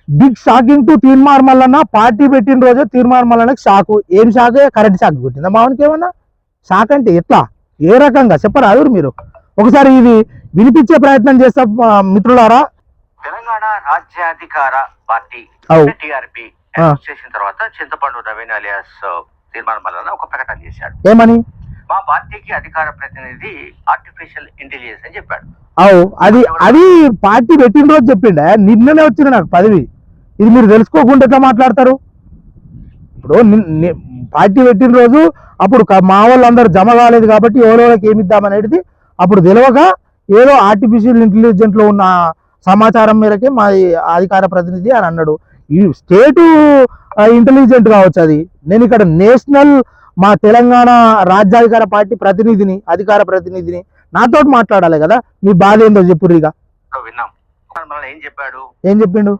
Big shocking to Teenmar Mallanna. Party పెట్టిన రోజే తీర్మార్ మల్లన్నకి షాకు. ఏం షాక్? కరెంట్ షాక్ కొట్టిందా మామూలుకి? ఏమన్నా షాక్ అంటే ఎట్లా, ఏ రకంగా చెప్పరాదు మీరు? ఒకసారి ఇది వినిపించే ప్రయత్నం చేస్తా మిత్రులారా. తెలంగాణ రాజ్యాధికార పార్టీ టిఆర్పి చేసిన తర్వాత చింతపండు నవీన్ అలియాస్ తీర్మానం వలన ఒక ప్రకటన చేశాడు. ఏమని? మా పార్టీకి అధికార ప్రతినిధి ఆర్టిఫిషియల్ ఇంటెలిజెన్స్ అని చెప్పాడు. అది పార్టీ పెట్టిన రోజు చెప్పిండ, నిన్ననే వచ్చింది నాకు పదవి. ఇది మీరు తెలుసుకోకుండా ఎట్లా మాట్లాడతారు? ఇప్పుడు పార్టీ పెట్టిన రోజు అప్పుడు మా వాళ్ళందరూ జమ కాలేదు కాబట్టి ఎవరెవరికి ఏమిద్దామనేది అప్పుడు తెలియక ఏదో ఆర్టిఫిషియల్ ఇంటెలిజెంట్ లో ఉన్న సమాచారం మేరకే మా అధికార ప్రతినిధి అని అన్నాడు. ఈ స్టేటు ఇంటెలిజెంట్ కావచ్చు. అది నేను ఇక్కడ నేషనల్ మా తెలంగాణ రాజ్యాధికార పార్టీ ప్రతినిధిని, అధికార ప్రతినిధిని, నాతో మాట్లాడాలి కదా. మీ బాధ ఏందో చెప్పుర్రు. ఇక విన్నాం. ఏం చెప్పాడు? ఏం చెప్పిండు?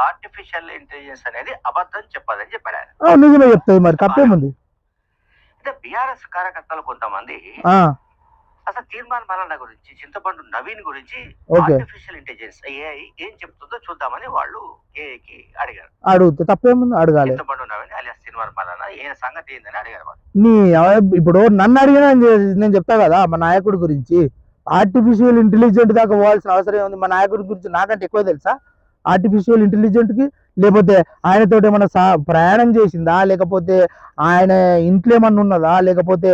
ఆర్టిఫిషియల్ ఇంటెలిజెన్స్ అనేది అబద్ధం చెప్పాలని చెప్పాడు ఆయన. నిజమే చెప్తుంది, మరి తప్పేముంది? అంటే బీఆర్ఎస్ కార్యకర్తలు కొంతమంది అసలు తీర్మానం మల్లన్న గురించి, చింతపండు నవీన్ గురించి ఆర్టిఫిషియల్ ఇంటెలిజెన్స్ ఏఐ ఏం చెప్తుందో చూద్దామని వాళ్ళు ఏఐకి అడిగారు. అడిగితే తప్పేముంది? అడగాలి. చింతపండు నవీన్ అలియాస్ తీర్మానం మల్లన్న ఏ సంగతి ఏందని అడిగారు. ఇప్పుడు నన్ను అడిగినా నేను చెప్తా కదా మా నాయకుడి గురించి. ఆర్టిఫిషియల్ ఇంటెలిజెంట్ దాకా పోవాల్సిన అవసరం ఏముంది? మా నాయకుడి గురించి నాకంటే ఎక్కువ తెలుసా ఆర్టిఫిషియల్ ఇంటెలిజెంట్ కి? లేకపోతే ఆయనతో ఏమన్నా ప్రయాణం చేసిందా? లేకపోతే ఆయన ఇంట్లో ఏమన్నా ఉన్నదా? లేకపోతే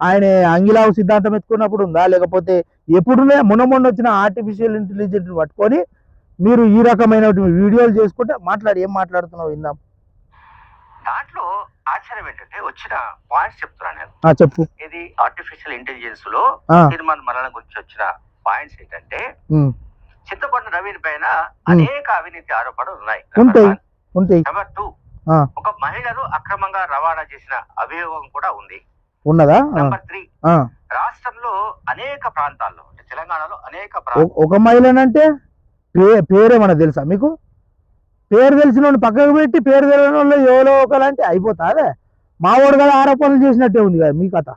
ఆయన అంగిలావు సిద్ధాంతం ఎత్తుకున్నప్పుడు ఉందా? లేకపోతే ఎప్పుడునే మొన్న వచ్చిన ఆర్టిఫిషియల్ ఇంటెలిజెంట్ పట్టుకొని మీరు ఈ రకమైన వీడియోలు చేసుకుంటే ఏం మాట్లాడుతున్నావు విందాం. దాంట్లో ఆశ్చర్యం ఏంటంటే వచ్చిన పాయింట్స్ చెప్తున్నాను నేను. చెప్పు. ఇది ఆర్టిఫిషియల్ ఇంటెలిజెన్స్ లో తీర్మానం మల్లన్న గురించి వచ్చిన పాయింట్స్ ఏంటంటే, చింతపండు నవీన్ పైన అనేక అవినీతి ఆరోపణలు ఉన్నాయి. నెంబర్ 2, ఒక మహిళను అక్రమంగా రవాణా చేసిన అభియోగం కూడా ఉంది. ఉన్నదా? నెంబర్ 3, రాష్ట్రంలో అనేక ప్రాంతాల్లో, తెలంగాణలో అనేక ఒక మహిళనంటే పేరేమన్నా తెలుసా మీకు? పేరు తెలిసిన వాడిని పక్కకు పెట్టి పేరు తెలియని వాళ్ళు ఎవరో ఒకలంటే అయిపోతా. అదే మా వాడు కదా ఆరోపణలు చేసినట్టే ఉంది కదా మీ కథ.